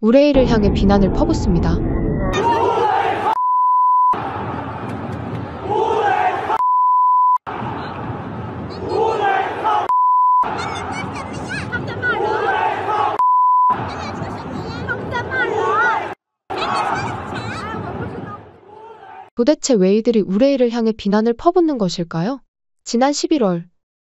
우레이를 향해 비난을 퍼붓습니다. 도대체 왜 이들이 우레이를 향해 비난을 퍼붓는 것일까요? 지난 11월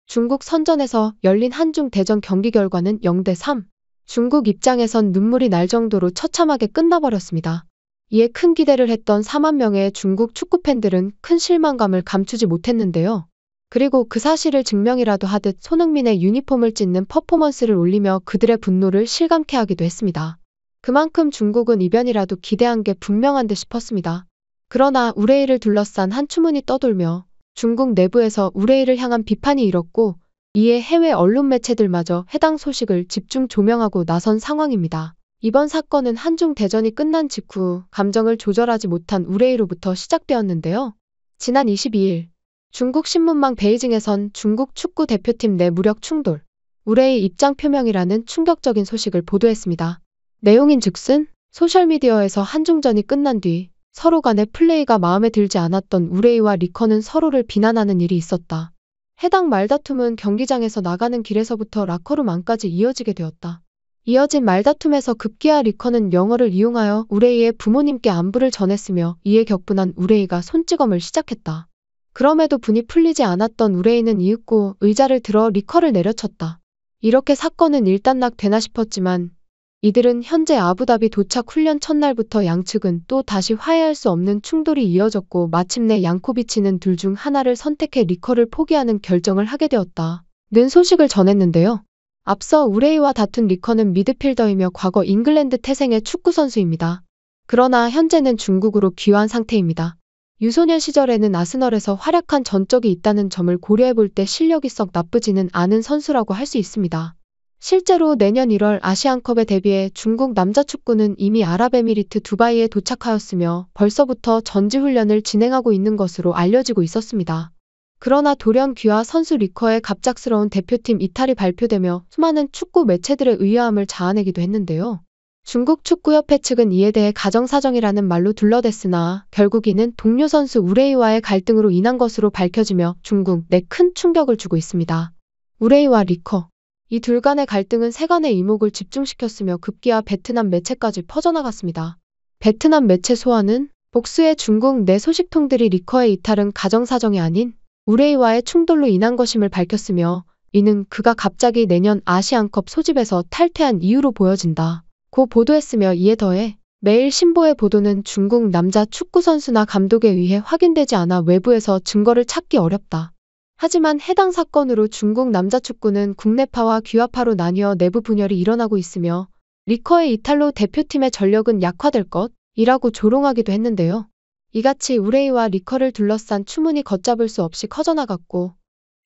중국 선전에서 열린 한중 대전 경기 결과는 0대3. 중국 입장에선 눈물이 날 정도로 처참하게 끝나버렸습니다. 이에 큰 기대를 했던 4만 명의 중국 축구팬들은 큰 실망감을 감추지 못했는데요. 그리고 그 사실을 증명이라도 하듯 손흥민의 유니폼을 찢는 퍼포먼스를 올리며 그들의 분노를 실감케 하기도 했습니다. 그만큼 중국은 이변이라도 기대한 게 분명한 듯 싶었습니다. 그러나 우레이를 둘러싼 한 추문이 떠돌며 중국 내부에서 우레이를 향한 비판이 일었고, 이에 해외 언론 매체들마저 해당 소식을 집중 조명하고 나선 상황입니다. 이번 사건은 한중 대전이 끝난 직후 감정을 조절하지 못한 우레이로부터 시작되었는데요. 지난 22일 중국 신문망 베이징에선 중국 축구 대표팀 내 무력 충돌, 우레이 입장 표명이라는 충격적인 소식을 보도했습니다. 내용인즉슨 소셜미디어에서 한중전이 끝난 뒤 서로 간의 플레이가 마음에 들지 않았던 우레이와 리커는 서로를 비난하는 일이 있었다. 해당 말다툼은 경기장에서 나가는 길에서부터 라커룸 안까지 이어지게 되었다. 이어진 말다툼에서 급기야 리커는 영어를 이용하여 우레이의 부모님께 안부를 전했으며, 이에 격분한 우레이가 손찌검을 시작했다. 그럼에도 분이 풀리지 않았던 우레이는 이윽고 의자를 들어 리커를 내려쳤다. 이렇게 사건은 일단락되나 싶었지만 이들은 현재 아부다비 도착 훈련 첫날부터 양측은 또 다시 화해할 수 없는 충돌이 이어졌고, 마침내 양코비치는 둘 중 하나를 선택해 리커를 포기하는 결정을 하게 되었다는 소식을 전했는데요. 앞서 우레이와 다툰 리커는 미드필더이며 과거 잉글랜드 태생의 축구선수입니다. 그러나 현재는 중국으로 귀화한 상태입니다. 유소년 시절에는 아스널에서 활약한 전적이 있다는 점을 고려해볼 때 실력이 썩 나쁘지는 않은 선수라고 할 수 있습니다. 실제로 내년 1월 아시안컵에 대비해 중국 남자 축구는 이미 아랍에미리트 두바이에 도착하였으며 벌써부터 전지훈련을 진행하고 있는 것으로 알려지고 있었습니다. 그러나 돌연 귀화 선수 리커의 갑작스러운 대표팀 이탈이 발표되며 수많은 축구 매체들의 의아함을 자아내기도 했는데요. 중국 축구협회 측은 이에 대해 가정사정이라는 말로 둘러댔으나 결국 이는 동료 선수 우레이와의 갈등으로 인한 것으로 밝혀지며 중국 내 큰 충격을 주고 있습니다. 우레이와 리커, 이 둘 간의 갈등은 세간의 이목을 집중시켰으며 급기야 베트남 매체까지 퍼져나갔습니다. 베트남 매체 소아는 복수의 중국 내 소식통들이 리커의 이탈은 가정사정이 아닌 우레이와의 충돌로 인한 것임을 밝혔으며, 이는 그가 갑자기 내년 아시안컵 소집에서 탈퇴한 이유로 보여진다 고 보도했으며, 이에 더해 매일 신보의 보도는 중국 남자 축구선수나 감독에 의해 확인되지 않아 외부에서 증거를 찾기 어렵다. 하지만 해당 사건으로 중국 남자 축구는 국내파와 귀화파로 나뉘어 내부 분열이 일어나고 있으며, 리커의 이탈로 대표팀의 전력은 약화될 것이라고 조롱하기도 했는데요. 이같이 우레이와 리커를 둘러싼 추문이 걷잡을 수 없이 커져나갔고,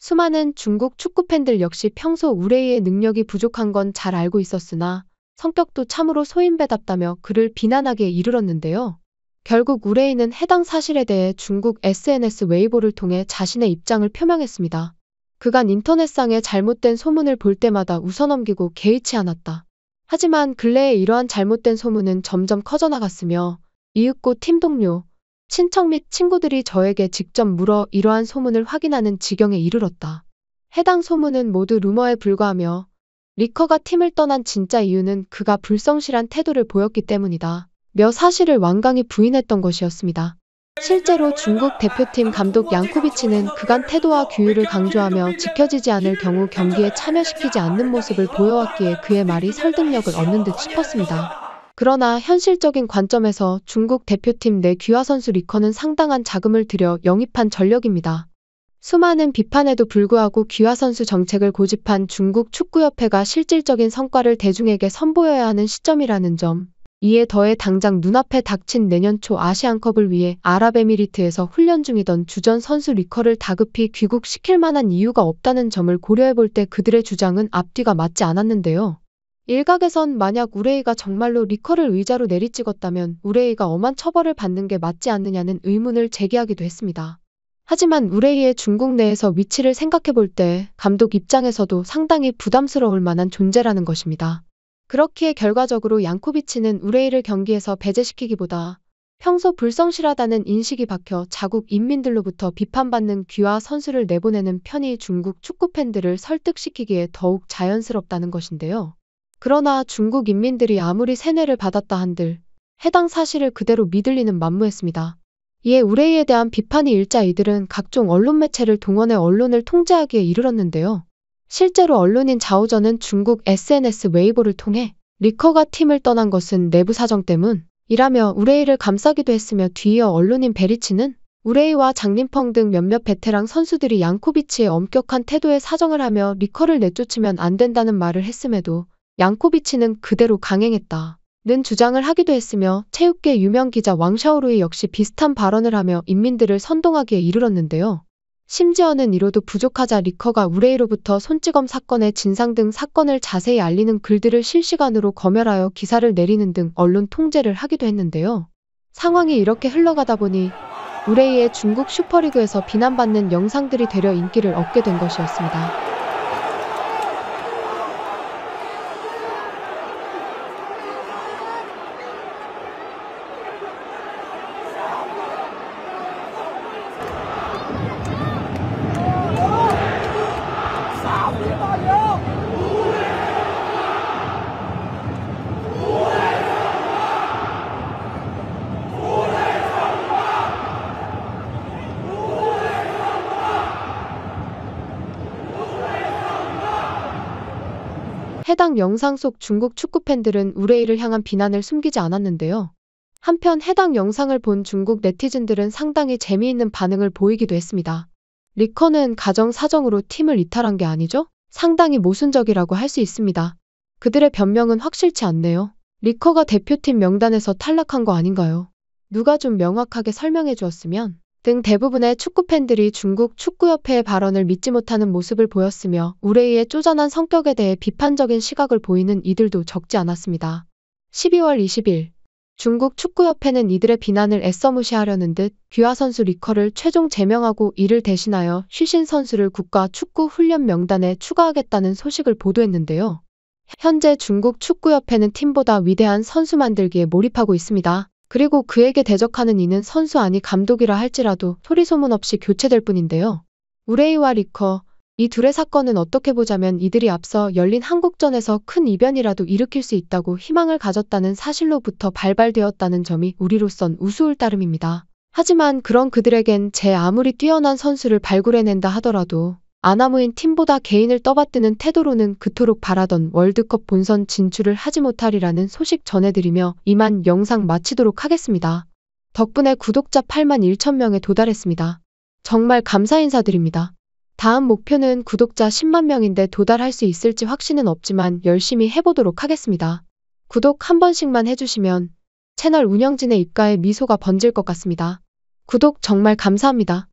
수많은 중국 축구팬들 역시 평소 우레이의 능력이 부족한 건 잘 알고 있었으나 성격도 참으로 소인배답다며 그를 비난하기에 이르렀는데요. 결국 우레이는 해당 사실에 대해 중국 SNS 웨이보를 통해 자신의 입장을 표명했습니다. 그간 인터넷상의 잘못된 소문을 볼 때마다 웃어넘기고 개의치 않았다. 하지만 근래에 이러한 잘못된 소문은 점점 커져나갔으며, 이윽고 팀 동료, 친척 및 친구들이 저에게 직접 물어 이러한 소문을 확인하는 지경에 이르렀다. 해당 소문은 모두 루머에 불과하며 리커가 팀을 떠난 진짜 이유는 그가 불성실한 태도를 보였기 때문이다 며 사실을 완강히 부인했던 것이었습니다. 실제로 중국 대표팀 감독 양코비치는 그간 태도와 규율을 강조하며 지켜지지 않을 경우 경기에 참여시키지 않는 모습을 보여왔기에 그의 말이 설득력을 얻는 듯 싶었습니다. 그러나 현실적인 관점에서 중국 대표팀 내 귀화 선수 리커는 상당한 자금을 들여 영입한 전력입니다. 수많은 비판에도 불구하고 귀화 선수 정책을 고집한 중국 축구협회가 실질적인 성과를 대중에게 선보여야 하는 시점이라는 점, 이에 더해 당장 눈앞에 닥친 내년 초 아시안컵을 위해 아랍에미리트에서 훈련 중이던 주전 선수 리커를 다급히 귀국시킬 만한 이유가 없다는 점을 고려해볼 때 그들의 주장은 앞뒤가 맞지 않았는데요. 일각에선 만약 우레이가 정말로 리커를 의자로 내리찍었다면 우레이가 엄한 처벌을 받는 게 맞지 않느냐는 의문을 제기하기도 했습니다. 하지만 우레이의 중국 내에서 위치를 생각해볼 때 감독 입장에서도 상당히 부담스러울 만한 존재라는 것입니다. 그렇기에 결과적으로 양코비치는 우레이를 경기에서 배제시키기보다 평소 불성실하다는 인식이 박혀 자국 인민들로부터 비판받는 귀화 선수를 내보내는 편이 중국 축구 팬들을 설득시키기에 더욱 자연스럽다는 것인데요. 그러나 중국 인민들이 아무리 세뇌를 받았다 한들 해당 사실을 그대로 믿을 리는 만무했습니다. 이에 우레이에 대한 비판이 일자 이들은 각종 언론 매체를 동원해 언론을 통제하기에 이르렀는데요. 실제로 언론인 자오전은 중국 SNS 웨이보를 통해 리커가 팀을 떠난 것은 내부 사정 때문이라며 우레이를 감싸기도 했으며 뒤이어 언론인 베리치는 우레이와 장림펑 등 몇몇 베테랑 선수들이 양코비치의 엄격한 태도에 사정을 하며 리커를 내쫓으면 안 된다는 말을 했음에도 양코비치는 그대로 강행했다 는 주장을 하기도 했으며 체육계 유명 기자 왕샤오루이 역시 비슷한 발언을 하며 인민들을 선동하기에 이르렀는데요. 심지어는 이로도 부족하자 리커가 우레이로부터 손찌검 사건의 진상 등 사건을 자세히 알리는 글들을 실시간으로 검열하여 기사를 내리는 등 언론 통제를 하기도 했는데요. 상황이 이렇게 흘러가다 보니 우레이의 중국 슈퍼리그에서 비난받는 영상들이 되려 인기를 얻게 된 것이었습니다. 해당 영상 속 중국 축구팬들은 우레이를 향한 비난을 숨기지 않았는데요. 한편 해당 영상을 본 중국 네티즌들은 상당히 재미있는 반응을 보이기도 했습니다. 리커는 가정 사정으로 팀을 이탈한 게 아니죠? 상당히 모순적이라고 할 수 있습니다. 그들의 변명은 확실치 않네요. 리커가 대표팀 명단에서 탈락한 거 아닌가요? 누가 좀 명확하게 설명해 주었으면 등 대부분의 축구팬들이 중국 축구협회의 발언을 믿지 못하는 모습을 보였으며 우레이의 쪼잔한 성격에 대해 비판적인 시각을 보이는 이들도 적지 않았습니다. 12월 20일 중국 축구협회는 이들의 비난을 애써 무시하려는 듯 귀화 선수 리커를 최종 제명하고 이를 대신하여 쉬신 선수를 국가 축구 훈련 명단에 추가하겠다는 소식을 보도했는데요. 현재 중국 축구협회는 팀보다 위대한 선수 만들기에 몰입하고 있습니다. 그리고 그에게 대적하는 이는 선수 아니 감독이라 할지라도 소리소문 없이 교체될 뿐인데요. 우레이와 리커, 이 둘의 사건은 어떻게 보자면 이들이 앞서 열린 한국전에서 큰 이변이라도 일으킬 수 있다고 희망을 가졌다는 사실로부터 발발되었다는 점이 우리로선 우스울 따름입니다. 하지만 그런 그들에겐 제 아무리 뛰어난 선수를 발굴해낸다 하더라도 아나무인 팀보다 개인을 떠받드는 태도로는 그토록 바라던 월드컵 본선 진출을 하지 못하리라는 소식 전해드리며 이만 영상 마치도록 하겠습니다. 덕분에 구독자 8만 1천 명에 도달했습니다. 정말 감사 인사드립니다. 다음 목표는 구독자 10만 명인데 도달할 수 있을지 확신은 없지만 열심히 해보도록 하겠습니다. 구독 한 번씩만 해주시면 채널 운영진의 입가에 미소가 번질 것 같습니다. 구독 정말 감사합니다.